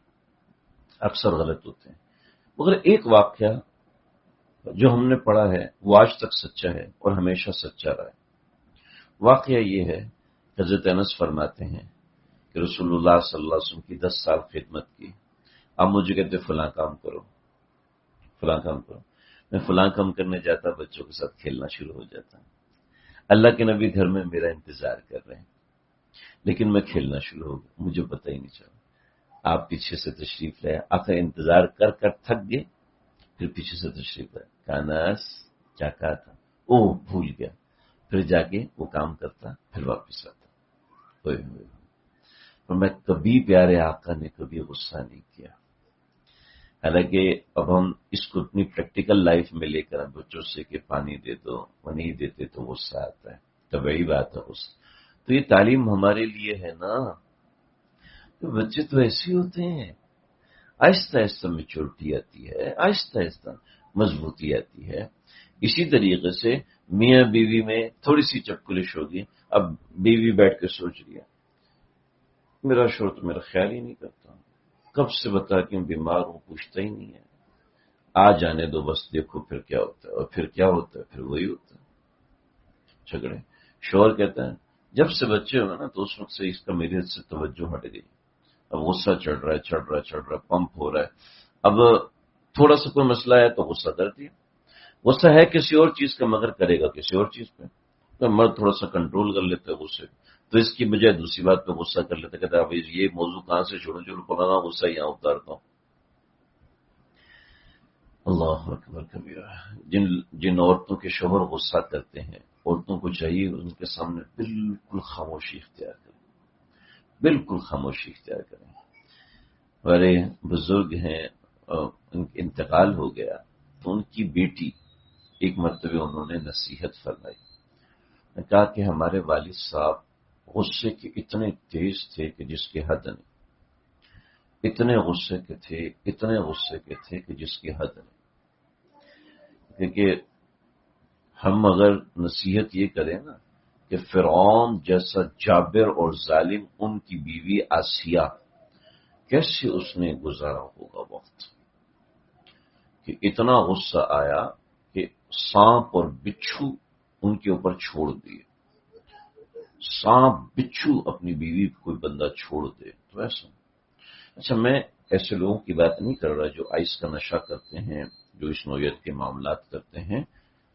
S1: اکثر غلط ہوتے ہیں، مگر ایک واقعہ جو ہم نے پڑھا ہے وہ آج تک سچا ہے اور ہمیشہ سچا رہا ہے۔ واقعہ یہ ہے، حضرت انس فرماتے ہیں کہ رسول اللہ صلی اللہ علیہ وسلم کی 10 سال خدمت کی، اب مجھے کہتے فلاں کام کرو، میں فلاں کام کرنے جاتا، بچوں کے ساتھ کھیلنا شروع ہو جاتا، اللہ کے نبی گھر میں میرا انتظار کر رہے ہیں، لیکن میں کھیلنا شروع ہو گیا، مجھے پتہ ہی نہیں چلا، آپ پیچھے سے تشریف لائے، آخر انتظار کر کر تھک گئے، پھر پیچھے سے تشریف لائے، کاناس کیا کہا تھا، اوہ بھول گیا، پھر جا کے وہ کام کرتا، پھر واپس آتا۔ اور میں کبھی پیارے آقا نے کبھی غصہ نہیں کیا۔ حالانکہ اب ہم اس کو اپنی پریکٹیکل لائف میں لے کر بچوں سے کہ پانی دے دو، وہ نہیں دیتے تو غصہ آتا ہے، طبعی بات ہے غصہ۔ تو یہ تعلیم ہمارے لیے ہے نا، تو بچے تو ایسے ہوتے ہیں، آہستہ آہستہ میچورٹی آتی ہے، آہستہ آہستہ مضبوطی آتی ہے۔ اسی طریقے سے میاں بیوی میں تھوڑی سی چپکلش ہوگی، اب بیوی بیٹھ کے سوچ رہی ہے میرا شوہر تو میرا خیال ہی نہیں کرتا، کب سے بتا کہ میں بیمار ہوں پوچھتا ہی نہیں ہے، آ جانے دو بس دیکھو پھر کیا ہوتا ہے، اور پھر کیا ہوتا ہے، پھر وہی ہوتا ہے جھگڑے۔ شوہر کہتا ہے جب سے بچے ہوئے نا تو اس وقت سے اس کا میرے سے توجہ ہٹ گئی، اب غصہ چڑھ رہا ہے، پمپ ہو رہا ہے، اب تھوڑا سا کوئی مسئلہ ہے تو غصہ کر دیا، غصہ ہے کسی اور چیز کا مگر کرے گا کسی اور چیز پہ، تو مرد تھوڑا سا کنٹرول کر لیتا ہے غصے، تو اس کی بجائے دوسری بات پہ غصہ کر لیتا ہے، کہتا ہے یہ موضوع کہاں سے چھوڑوں جو پرانا غصہ یہاں اتارتا ہوں۔ اللہ اکبر کبیرہ۔ جن عورتوں کے شوہر غصہ کرتے ہیں، عورتوں کو چاہیے ان کے سامنے بالکل خاموشی اختیار کریں، بالکل خاموشی اختیار کریں۔ ہمارے بزرگ ہیں، انتقال ہو گیا تو ان کی بیٹی ایک مرتبہ انہوں نے نصیحت فرمائی، نے کہا کہ ہمارے والد صاحب غصے کے اتنے تیز تھے کہ جس کی حد نہیں، اتنے غصے کے تھے کہ جس کی حد نہیں۔ کیونکہ ہم اگر نصیحت یہ کریں نا کہ فرعون جیسا جابر اور ظالم ان کی بیوی آسیہ کیسے اس نے گزارا ہوگا وقت، کہ اتنا غصہ آیا کہ سانپ اور بچھو ان کے اوپر چھوڑ دیے، سانپ بچھو اپنی بیوی کو کوئی بندہ چھوڑ دے تو ایسا۔ اچھا میں ایسے لوگوں کی بات نہیں کر رہا جو آئس کا نشہ کرتے ہیں، جو اس نوعیت کے معاملات کرتے ہیں،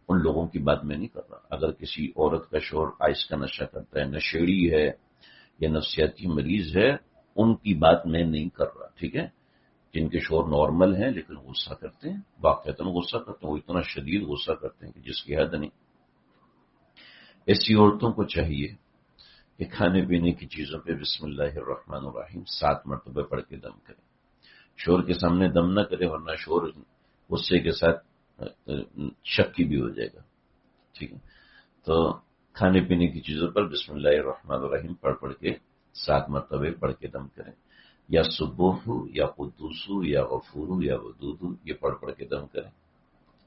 S1: ان لوگوں کی بات میں نہیں کر رہا۔ اگر کسی عورت کا شوہر آئس کا نشہ کرتا ہے، نشیڑی ہے یا نفسیاتی مریض ہے، ان کی بات میں نہیں کر رہا، ٹھیک ہے، جن کے شوہر نارمل ہیں لیکن غصہ کرتے ہیں، واقعتاً غصہ کرتے ہیں، وہ اتنا شدید غصہ کرتے ہیں کہ جس کی حد نہیں۔ ایسی عورتوں کو چاہیے کہ کھانے پینے کی چیزوں پہ بسم اللہ الرحمن الرحیم 7 مرتبہ پڑھ کے دم کرے، شوہر کے سامنے دم نہ کرے ورنہ شوہر غصے کے ساتھ شکی بھی ہو جائے گا، ٹھیک ہے۔ تو کھانے پینے کی چیزوں پر بسم اللہ الرحمن الرحیم پڑھ کے 7 مرتبہ پڑھ کے دم کریں، یا سبوح یا قدوس یا غفور یا ودود یہ پڑھ کے دم کریں،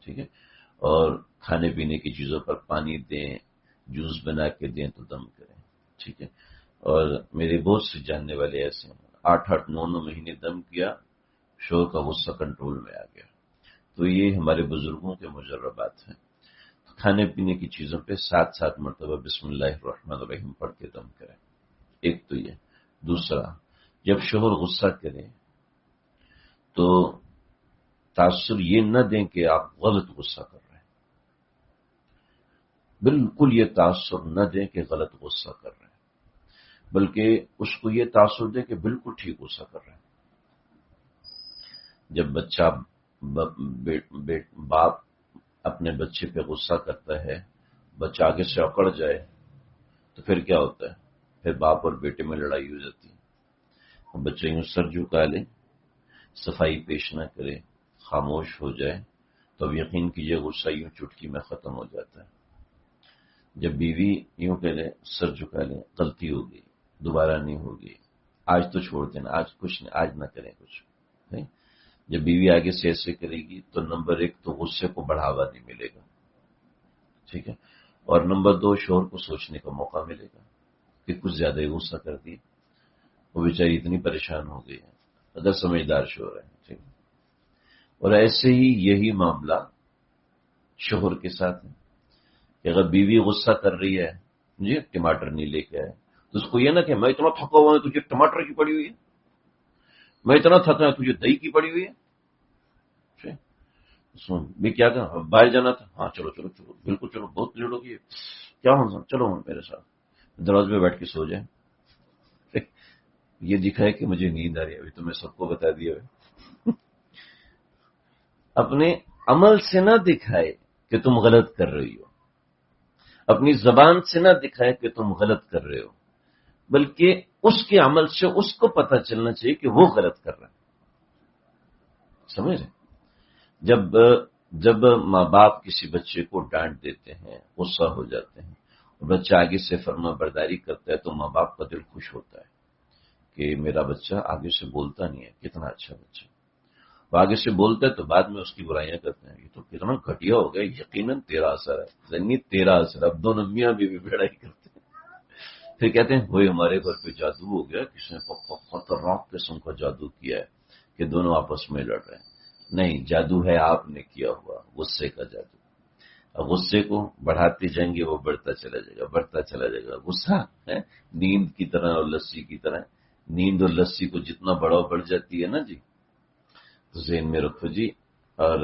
S1: ٹھیک ہے۔ اور کھانے پینے کی چیزوں پر پانی دیں، جوس بنا کے دیں تو دم کریں، ٹھیک ہے۔ اور میرے بہت سے جاننے والے ایسے ہیں 8 9 مہینے دم کیا، شوہر کا غصہ کنٹرول میں آ گیا۔ تو یہ ہمارے بزرگوں کے مجربات ہیں۔ کھانے پینے کی چیزوں پہ 7 مرتبہ بسم اللہ الرحمن الرحیم پڑھ کے دم کریں، ایک تو یہ۔ دوسرا، جب شوہر غصہ کرے تو تاثر یہ نہ دیں کہ آپ غلط غصہ کر رہے ہیں، بالکل یہ تاثر نہ دیں کہ غلط غصہ کر رہے ہیں، بلکہ اس کو یہ تاثر دیں کہ بالکل ٹھیک غصہ کر رہے ہیں۔ جب بچہ باپ اپنے بچے پہ غصہ کرتا ہے، بچہ آگے سے اکڑ جائے تو پھر کیا ہوتا ہے، پھر باپ اور بیٹے میں لڑائی ہو جاتی ہے، بچہ یوں سر جھکا لے، صفائی پیش نہ کرے، خاموش ہو جائے تو اب یقین کیجئے غصہ یوں چٹکی میں ختم ہو جاتا ہے۔ جب بیوی یوں کہہ لے، سر جھکا لے، غلطی ہوگی دوبارہ نہیں ہوگی، آج تو چھوڑ دینا، آج کچھ نہیں، آج نہ کریں کچھ، نہیں؟ جب بیوی آگے سے ایسے کرے گی تو نمبر 1 تو غصے کو بڑھاوا نہیں ملے گا، ٹھیک ہے، اور نمبر 2 شوہر کو سوچنے کا موقع ملے گا کہ کچھ زیادہ ہی غصہ کر دی، وہ بیچاری اتنی پریشان ہو گئی ہے، اگر سمجھدار شوہر ہے، ٹھیک ہے۔ اور ایسے ہی یہی معاملہ شوہر کے ساتھ ہے کہ اگر بیوی غصہ کر رہی ہے، مجھے ٹماٹر نہیں لے کے آئے، تو اس کو یہ نہ کہ میں اتنا تھکا ہوا ہوں تجھے ٹماٹر کی پڑی ہوئی ہے، میں اتنا تھکا ہے تجھے دہی کی پڑی ہوئی ہے، بھی کیا کہا باہر جانا تھا، ہاں چلو چلو چلو بالکل چلو، بہت لیٹ ہو گئی ہے، کیا ہونا، چلو میرے ساتھ دروازے پہ بیٹھ کے سو جائیں۔ یہ دکھائے کہ مجھے نیند آ رہی ہے، ابھی تو میں سب کو بتا دیا ہے۔ اپنے عمل سے نہ دکھائے کہ تم غلط کر رہی ہو، اپنی زبان سے نہ دکھائے کہ تم غلط کر رہے ہو، بلکہ اس کے عمل سے اس کو پتہ چلنا چاہیے کہ وہ غلط کر رہا ہے۔ سمجھ رہے؟ جب ماں باپ کسی بچے کو ڈانٹ دیتے ہیں، غصہ ہو جاتے ہیں، اور بچہ آگے سے فرما برداری کرتا ہے، تو ماں باپ کا دل خوش ہوتا ہے کہ میرا بچہ آگے سے بولتا نہیں ہے، کتنا اچھا بچہ۔ وہ آگے سے بولتا ہے تو بعد میں اس کی برائیاں کرتے ہیں، یہ تو کتنا گھٹیا ہو گیا، یقیناً تیرا اثر ہے، زنی تیرا اثر۔ اب دونوں میاں بیوی لڑائی کرتے ہیں، پھر کہتے ہیں وہی ہمارے گھر پہ جادو ہو گیا، کس نے خطرناک قسم کا جادو کیا ہے کہ دونوں آپس میں لڑ رہے ہیں۔ نہیں، جادو ہے آپ نے کیا ہوا، غصے کا جادو۔ اب غصے کو بڑھاتے جائیں گے، وہ بڑھتا چلا جائے گا، بڑھتا چلا جائے گا۔ غصہ ہے نیند کی طرح اور لسی کی طرح، نیند اور لسی کو جتنا بڑھاؤ بڑھ جاتی ہے نا جی، تو ذہن میں رکھو جی، اور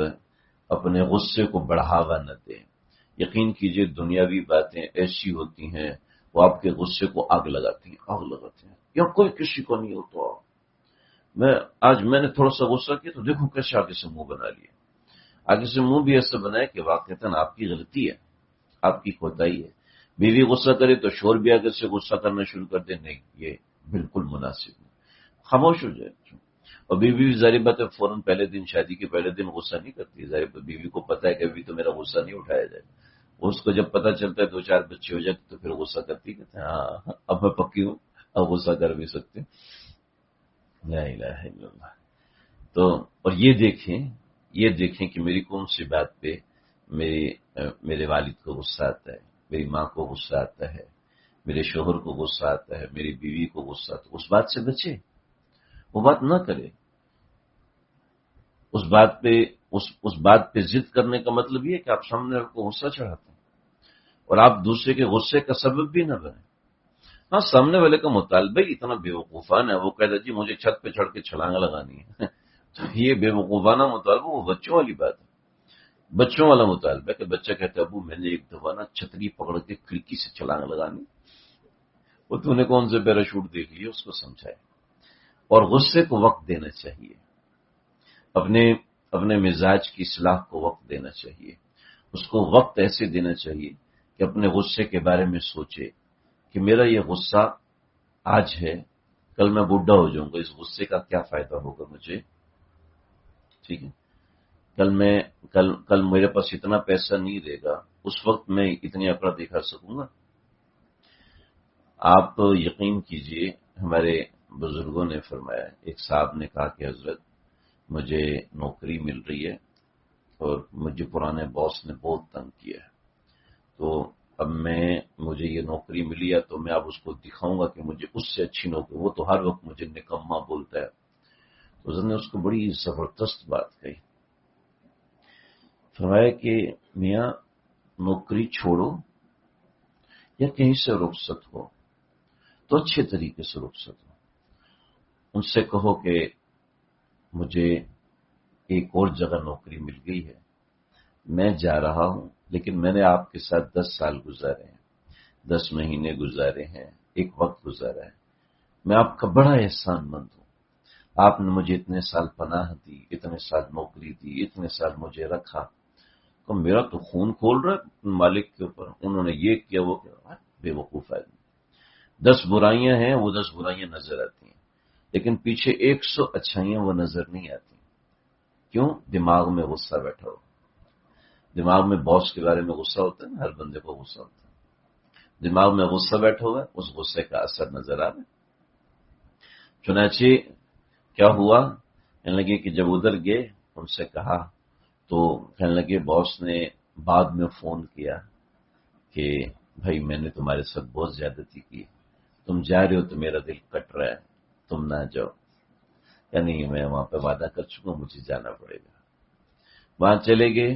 S1: اپنے غصے کو بڑھاوا نہ دیں۔ یقین کیجئے دنیاوی باتیں ایسی ہوتی ہیں، وہ آپ کے غصے کو آگ لگاتی ہیں، آگ لگاتی ہیں۔ یا کوئی کسی کو نہیں ہوتا، آج میں نے تھوڑا سا غصہ کیا تو دیکھو کیسے آگے سے منہ بنا لیا، آگے سے منہ بھی ایسا بنائے کہ واقعتاً آپ کی غلطی ہے، آپ کی کوتاہی ہے۔ بیوی غصہ کرے تو شور بھی آگے سے غصہ کرنا شروع کر دے، نہیں یہ بالکل مناسب نہیں، خاموش ہو جائے۔ اور بیوی بھی ظاہر بات ہے فوراً پہلے دن، شادی کے پہلے دن غصہ نہیں کرتی، ظاہر بیوی کو پتا ہے کہ ابھی تو میرا غصہ نہیں اٹھایا جائے۔ اس کو جب پتا چلتا ہے 2-4 بچے ہو جاتے تو پھر غصہ کرتی، کہتے ہیں ہاں اب میں پکی ہوں، اب غصہ کر بھی سکتے۔ لا الہ الا اللہ۔ تو اور یہ دیکھیں کہ میری کون سی بات پہ میرے والد کو غصہ آتا ہے، میری ماں کو غصہ آتا ہے، میرے شوہر کو غصہ آتا ہے، میری بیوی کو غصہ آتا ہے۔ اس بات سے بچے، وہ بات نہ کرے۔ اس بات پہ ضد کرنے کا مطلب یہ ہے کہ آپ سامنے والے کو غصہ چڑھاتے ہیں اور آپ دوسرے کے غصے کا سبب بھی نہ بنے۔ ہاں، سامنے والے کا مطالبہ ہی اتنا بے وقوفانہ ہے، وہ کہتا جی مجھے چھت پہ چڑھ کے چھلانگ لگانی ہے۔ تو یہ بے وقوفانہ مطالبہ وہ بچوں والی بات ہے، بچوں والا مطالبہ کہ بچہ کہتا ہے ابو میں نے ایک دفعہ نا چھتری پکڑ کے کھڑکی سے چھلانگ لگانی، وہ تو نے کون سے پیراشوٹ دیکھ لیے، اس کو سمجھائے۔ اور غصے کو وقت دینا چاہیے، اپنے مزاج کی اصلاح کو وقت دینا چاہیے، اس کو وقت ایسے دینا چاہیے کہ اپنے غصے کے بارے میں سوچے کہ میرا یہ غصہ آج ہے، کل میں بوڑھا ہو جاؤں گا، اس غصے کا کیا فائدہ ہوگا مجھے؟ ٹھیک ہے، کل میرے پاس اتنا پیسہ نہیں رہے گا، اس وقت میں اتنی اکڑ دکھا سکوں گا؟ آپ یقین کیجئے ہمارے بزرگوں نے فرمایا، ایک صاحب نے کہا کہ حضرت مجھے نوکری مل رہی ہے اور مجھے پرانے باس نے بہت تنگ کیا ہے، تو اب مجھے یہ نوکری ملی ہے تو میں اب اس کو دکھاؤں گا کہ مجھے اس سے اچھی نوکری، وہ تو ہر وقت مجھے نکما بولتا ہے۔ تو اس نے اس کو بڑی زبردست بات کہی، فرمایا کہ میاں نوکری چھوڑو یا کہیں سے رخصت ہو تو اچھے طریقے سے رخصت ہو، ان سے کہو کہ مجھے ایک اور جگہ نوکری مل گئی ہے، میں جا رہا ہوں، لیکن میں نے آپ کے ساتھ 10 سال گزارے ہیں، 10 مہینے گزارے ہیں، ایک وقت گزارا ہے، میں آپ کا بڑا احسان مند ہوں، آپ نے مجھے اتنے سال پناہ دی، اتنے سال نوکری دی، اتنے سال مجھے رکھا، تو میرا تو خون کھول رہا ہے مالک کے اوپر، انہوں نے یہ کیا وہ کیا، بے وقوف آدمی۔ 10 برائیاں ہیں، وہ 10 برائیاں نظر آتی ہیں، لیکن پیچھے 100 اچھائیاں وہ نظر نہیں آتی۔ کیوں؟ دماغ میں غصہ بیٹھا ہو، دماغ میں باس کے بارے میں غصہ ہوتا ہے نا، ہر بندے کو غصہ ہوتا ہے، دماغ میں غصہ بیٹھا ہوا ہے، اس غصے کا اثر نظر آ رہا ہے۔ چنانچہ کیا ہوا، کہنے لگے کہ جب ادھر گئے ان سے کہا تو کہنے لگے باس نے بعد میں فون کیا کہ بھائی میں نے تمہارے ساتھ بہت زیادتی کی، تم جا رہے ہو تو میرا دل کٹ رہا ہے، تم نہ جاؤ۔ یا نہیں، میں وہاں پہ وعدہ کر چکا ہوں، مجھے جانا پڑے گا۔ وہاں چلے گئے،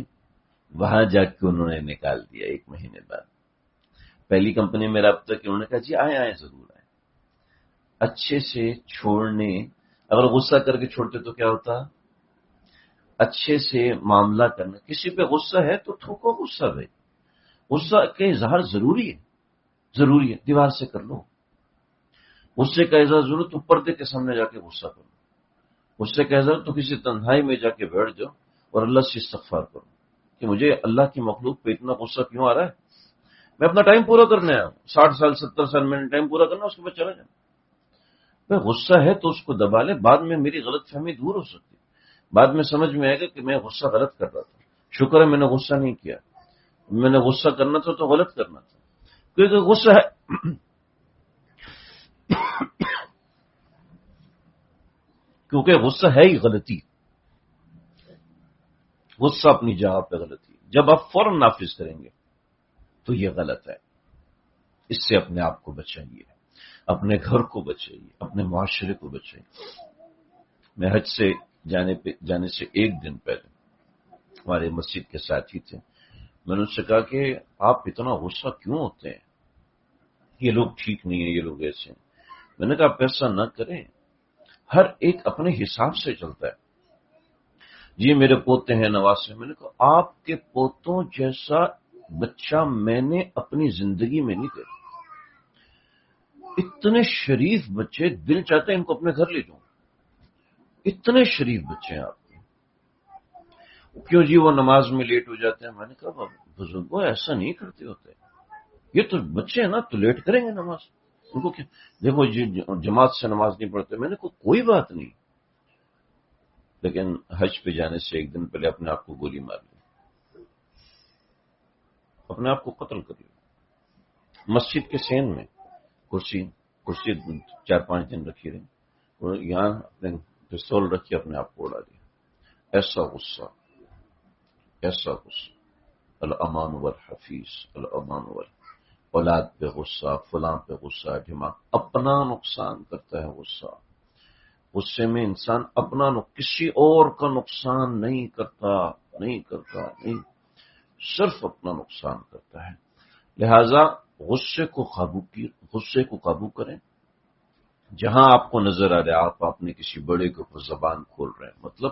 S1: وہاں جا کے انہوں نے نکال دیا 1 مہینے بعد۔ پہلی کمپنی میں رابطہ کیا، انہوں نے کہا جی آئے ضرور آئے، اچھے سے چھوڑنے، اگر غصہ کر کے چھوڑتے تو کیا ہوتا، اچھے سے معاملہ کرنا، کسی پہ غصہ ہے تو تھوکو غصہ، بھائی غصہ کا اظہار ضروری ہے، دیوار سے کر لو، غصے کا اظہار ضرورت تو پردے کے سامنے جا کے غصہ کرو، غصے کا اظہار تو کسی تنہائی میں جا کے بیٹھ جاؤ اور اللہ سے استغفار کرو کہ مجھے اللہ کی مخلوق پہ اتنا غصہ کیوں آ رہا ہے، میں اپنا ٹائم پورا کرنے آیا ہوں، 60 سال 70 سال میں نے ٹائم پورا کرنا، اس کے بعد چلا جاؤں۔ میں غصہ ہے تو اس کو دبا لے، بعد میں میری غلط فہمی دور ہو سکتی، بعد میں سمجھ میں آئے گا کہ میں غصہ غلط کر رہا تھا، شکر ہے میں نے غصہ نہیں کیا، میں نے غصہ کرنا تھا تو غلط کرنا تھا، کیونکہ غصہ ہے کیونکہ غصہ ہے ہی غلطی، غصہ اپنی جگہ پہ غلطی، جب آپ فوراً نافذ کریں گے تو یہ غلط ہے، اس سے اپنے آپ کو بچائیے، اپنے گھر کو بچائیے، اپنے معاشرے کو بچائیے۔ میں حج سے جانے سے ایک دن پہلے ہمارے مسجد کے ساتھی تھے، میں نے ان سے کہا کہ آپ اتنا غصہ کیوں ہوتے ہیں، یہ لوگ ٹھیک نہیں ہیں، یہ لوگ ایسے ہیں۔ میں نے کہا آپ ایسا نہ کریں، ہر ایک اپنے حساب سے چلتا ہے۔ جی میرے پوتے ہیں نواسے، میں نے کہا آپ کے پوتوں جیسا بچہ میں نے اپنی زندگی میں نہیں دیکھا، اتنے شریف بچے، دل چاہتے ہیں ان کو اپنے گھر لے جاؤں، اتنے شریف بچے ہیں آپ کے، کیوں جی وہ نماز میں لیٹ ہو جاتے ہیں۔ میں نے کہا بزرگوں ایسا نہیں کرتے ہوتے، یہ تو بچے ہیں نا، تو لیٹ کریں گے نماز، ان کو کیا، دیکھو جی جماعت سے نماز نہیں پڑھتے، میں نے کہا کوئی بات نہیں، لیکن حج پہ جانے سے ایک دن پہلے اپنے آپ کو گولی مار لی، اپنے آپ کو قتل کر لیا، مسجد کے سین میں کرسی 4-5 دن رکھی رہی اور یہاں اپنے پستول رکھی اپنے آپ کو اڑا دیا، ایسا غصہ، ایسا غصہ، الامان والحفیظ، الامان اولاد پہ غصہ، فلاں پہ غصہ، دماغ اپنا نقصان کرتا ہے غصہ، غصے میں انسان اپنا کسی اور کا نقصان نہیں کرتا، صرف اپنا نقصان کرتا ہے۔ لہذا غصے کو قابو کریں، جہاں آپ کو نظر آ رہا ہے آپ اپنے کسی بڑے کے اوپر زبان کھول رہے ہیں، مطلب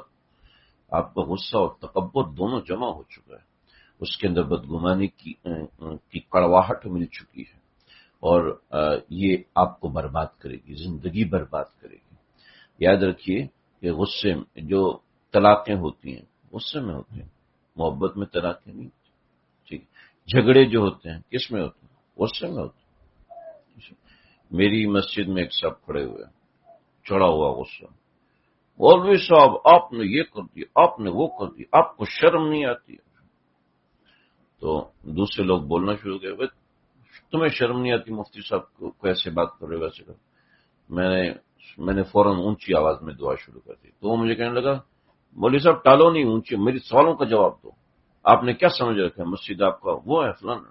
S1: آپ کا غصہ اور تکبر دونوں جمع ہو چکا ہے، اس کے اندر بدگمانی کی کڑواہٹ مل چکی ہے، اور یہ آپ کو برباد کرے گی، زندگی برباد کرے گی۔ یاد رکھیے کہ غصے میں جو طلاقیں ہوتی ہیں غصے میں ہوتی ہیں، محبت میں طلاقیں نہیں ہوتی، ٹھیک، جھگڑے جو ہوتے ہیں کس میں ہوتے ہیں، غصے میں ہوتے ہیں۔ میری مسجد میں ایک صاحب کھڑے ہوئے، چڑھا ہوا غصہ، مولوی صاحب آپ نے یہ کر دیا، آپ نے وہ کر دیا، آپ کو شرم نہیں آتی ہے؟ تو دوسرے لوگ بولنا شروع کیا، تمہیں شرم نہیں آتی مفتی صاحب کو ایسے بات کر رہے ویسے کر، میں نے فوراً اونچی آواز میں دعا شروع کر دی، تو وہ مجھے کہنے لگا مولوی صاحب ٹالو نہیں، اونچی میری سوالوں کا جواب دو، آپ نے کیا سمجھ رکھا ہے مسجد آپ کا وہ ہے فلانا۔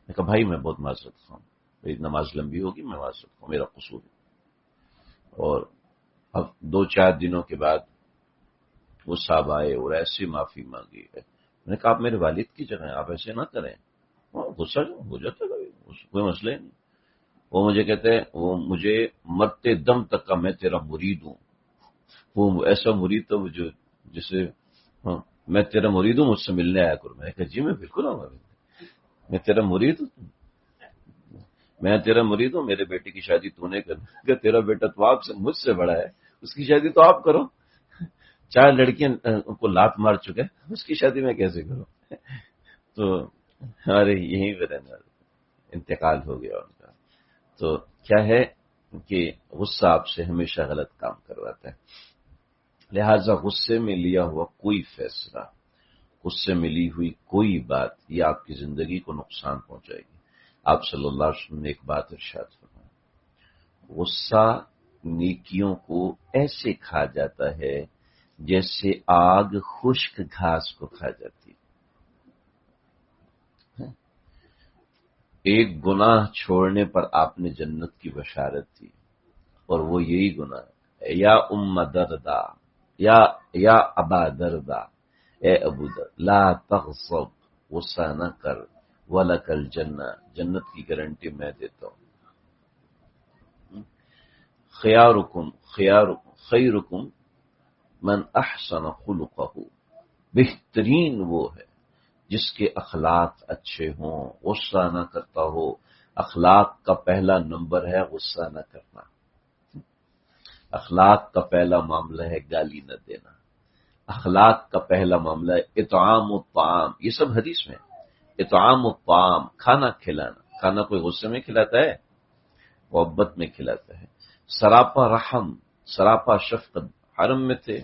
S1: میں کہا بھائی میں بہت معذرت خواہ ہوں، میری نماز لمبی ہوگی، میں معذرت خواہ، میرا قصور ہے۔ اور اب 2-4 دنوں کے بعد وہ صاحب آئے اور ایسی معافی مانگی ہے، میں نے کہا آپ میرے والد کی جگہ ہیں، آپ ایسے نہ کریں، غصہ ہو جاتا ہے کوئی مسئلہ ہی نہیں۔ وہ مجھے کہتے ہیں وہ مجھے مرتے دم تک کا میں تیرا مرید ہوں، وہ ایسا مرید تھا جو جسے میں تیرا مرید ہوں، مجھ سے ملنے آیا کرو۔ میں نے کہا جی میں بالکل آؤں گا، میں تیرا مرید ہوں، میرے بیٹے کی شادی تو نے کرنا، کہ تیرا بیٹا تو آپ سے مجھ سے بڑا ہے، اس کی شادی تو آپ کرو، 4 لڑکیاں کو لات مار چکے، اس کی شادی میں کیسے کروں؟ تو ہمارے یہیں پہ رہنے والے انتقال ہو گیا ان کا۔ تو کیا ہے کہ غصہ آپ سے ہمیشہ غلط کام کرواتا ہے، لہذا غصے میں لیا ہوا کوئی فیصلہ، غصے میں لی ہوئی کوئی بات یہ آپ کی زندگی کو نقصان پہنچائے گی۔ آپ صلی اللہ علیہ وسلم نے ایک بات ارشاد فرمائی، غصہ نیکیوں کو ایسے کھا جاتا ہے جیسے آگ خشک گھاس کو کھا جاتی ہے۔ ایک گناہ چھوڑنے پر آپ نے جنت کی بشارت دی، اور وہ یہی گناہ ہے، یا ام دردا، یا ابا دردا، اے ابو در لا تغضب، غصہ نہ کر، ولک الجنہ، جنت کی گارنٹی میں دیتا ہوں۔ خیرکم من احسن خلقہ، بہترین وہ ہے جس کے اخلاق اچھے ہوں، غصہ نہ کرتا ہو، اخلاق کا پہلا نمبر ہے غصہ نہ کرنا، اخلاق کا پہلا معاملہ ہے گالی نہ دینا، اخلاق کا پہلا معاملہ ہے اطعام الطعام، یہ سب حدیث میں ہے۔ اطعام الطعام، کھانا کھلانا، کھانا کوئی غصے میں کھلاتا ہے؟ محبت میں کھلاتا ہے۔ سراپا رحم، سراپا شفقت، حرم میں تھے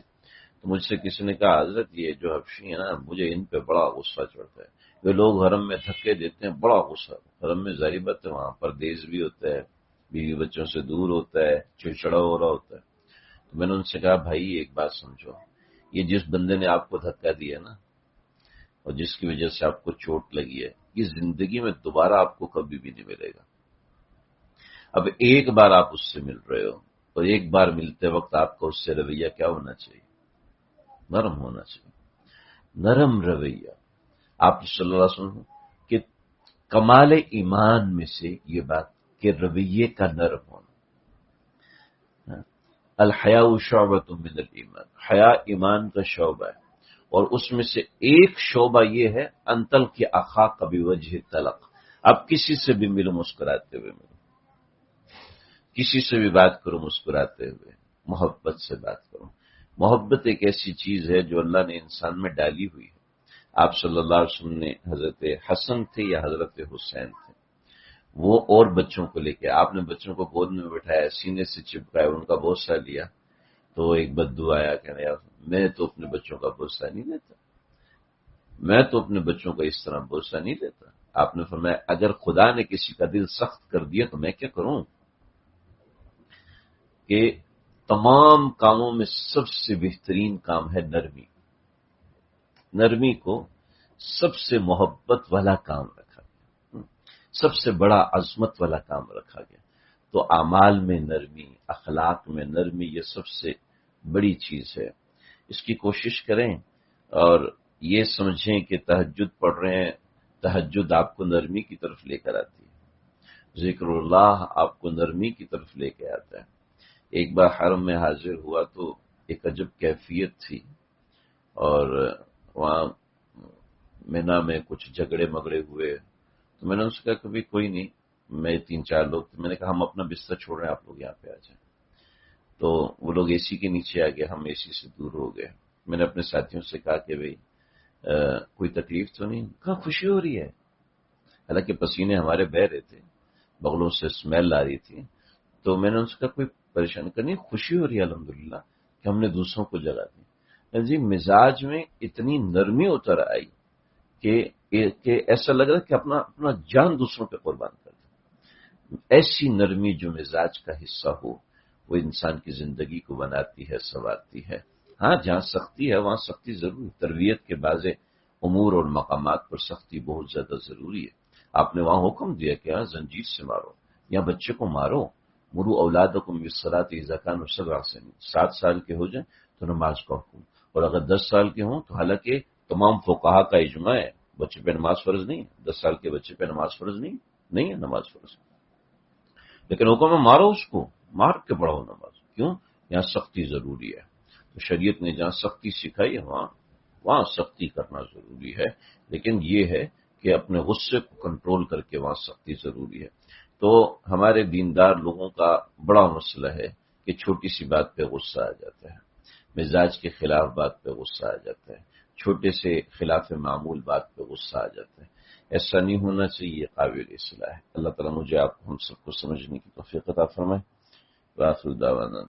S1: تو مجھ سے کسی نے کہا حضرت یہ جو حبشی ہیں نا مجھے ان پہ بڑا غصہ چڑھتا ہے، وہ لوگ حرم میں دھکے دیتے ہیں، بڑا غصہ، حرم میں ظاہری بات ہے وہاں پردیس بھی ہوتا ہے، بیوی بچوں سے دور ہوتا ہے، چڑچڑا ہو رہا ہوتا ہے۔ تو میں نے ان سے کہا بھائی ایک بات سمجھو، یہ جس بندے نے آپ کو دھکا دیا نا اور جس کی وجہ سے آپ کو چوٹ لگی ہے، یہ زندگی میں دوبارہ آپ کو کبھی بھی نہیں ملے گا۔ اب ایک بار آپ اس سے مل رہے ہو اور ایک بار ملتے وقت آپ کا اس سے رویہ کیا ہونا چاہیے؟ نرم ہونا چاہیے، نرم رویہ۔ آپ صلی اللہ علیہ وسلم کہ کمال ایمان میں سے یہ بات کہ رویے کا نرم ہونا۔ الحیاء شعبۃ من الایمان، حیا ایمان کا شعبہ ہے، اور اس میں سے ایک شعبہ یہ ہے انتل کی اخاک بوجہ طلق، اب کسی سے بھی ملو مسکراتے ہوئے ملو، کسی سے بھی بات کرو مسکراتے ہوئے، محبت سے بات کرو۔ محبت ایک ایسی چیز ہے جو اللہ نے انسان میں ڈالی ہوئی ہے۔ آپ صلی اللہ علیہ وسلم نے حضرت حسن تھے یا حضرت حسین تھے، وہ اور بچوں کو لے کے آپ نے بچوں کو گود میں بٹھایا، سینے سے چپکایا، ان کا بوسہ لیا تو ایک بددو آیا کہنے یار میں تو اپنے بچوں کا بوسہ نہیں لیتا، میں تو اپنے بچوں کا اس طرح بوسہ نہیں لیتا۔ آپ نے فرمایا اگر خدا نے کسی کا دل سخت کر دیا تو میں کیا کروں؟ کہ تمام کاموں میں سب سے بہترین کام ہے نرمی، نرمی کو سب سے محبت والا کام رکھا گیا، سب سے بڑا عظمت والا کام رکھا گیا۔ تو اعمال میں نرمی، اخلاق میں نرمی، یہ سب سے بڑی چیز ہے، اس کی کوشش کریں اور یہ سمجھیں کہ تہجد پڑھ رہے ہیں، تہجد آپ کو نرمی کی طرف لے کر آتی ہے، ذکر اللہ آپ کو نرمی کی طرف لے کے آتا ہے۔ ایک بار حرم میں حاضر ہوا تو ایک عجب کیفیت تھی، اور وہاں مینا میں کچھ جھگڑے مگڑے ہوئے تو میں نے ان سے کہا کبھی کوئی نہیں، میں 3-4 لوگ تھے، میں نے کہا ہم اپنا بستر چھوڑ رہے ہیں آپ لوگ یہاں پہ آ جائیں، تو وہ لوگ اے سی کے نیچے آ گئے، ہم اے سی سے دور ہو گئے۔ میں نے اپنے ساتھیوں سے کہا کہ بھئی کوئی تکلیف تو نہیں؟ کہا خوشی ہو رہی ہے، حالانکہ پسینے ہمارے بہہ رہے تھے، بغلوں سے اسمیل آ رہی تھی، تو میں نے ان سے کہا کوئی پریشانی کرنی، خوشی ہو رہی ہے الحمدللہ کہ ہم نے دوسروں کو جگہ دی۔ جی مزاج میں اتنی نرمی اتر آئی کہ ایسا لگ رہا کہ اپنا جان دوسروں پہ قربان کر دیں۔ ایسی نرمی جو مزاج کا حصہ ہو وہ انسان کی زندگی کو بناتی ہے، سنوارتی ہے۔ ہاں جہاں سختی ہے وہاں سختی ضرور، تربیت کے بعض امور اور مقامات پر سختی بہت زیادہ ضروری ہے۔ آپ نے وہاں حکم دیا کہ ہاں زنجیر سے مارو یا بچے کو مارو، مرو اولادکم بالصلاۃ اذا کانوا 7 سنین، 7 سال کے ہو جائیں تو نماز کا حکم، اور اگر 10 سال کے ہوں تو حالانکہ تمام فقہا کا اجماع ہے بچے پہ نماز فرض نہیں ہے، 10 سال کے بچے پہ نماز فرض نہیں ہے نماز فرض، لیکن حکم ہے مارو اس کو، مار کے پڑھاؤ نماز، کیوں؟ یہاں سختی ضروری ہے۔ تو شریعت نے جہاں سختی سکھائی ہے وہاں سختی کرنا ضروری ہے، لیکن یہ ہے کہ اپنے غصے کو کنٹرول کر کے وہاں سختی ضروری ہے۔ تو ہمارے دیندار لوگوں کا بڑا مسئلہ ہے کہ چھوٹی سی بات پہ غصہ آ جاتا ہے، مزاج کے خلاف بات پہ غصہ آ جاتا ہے، چھوٹے سے خلاف معمول بات پہ غصہ آ جاتا ہے۔ ایسا نہیں ہونا چاہیے، یہ قابل اصلاح ہے۔ اللہ تعالیٰ مجھے آپ ہم سب کو سمجھنے کی توفیق عطا فرمائے۔ وآخر دعوانا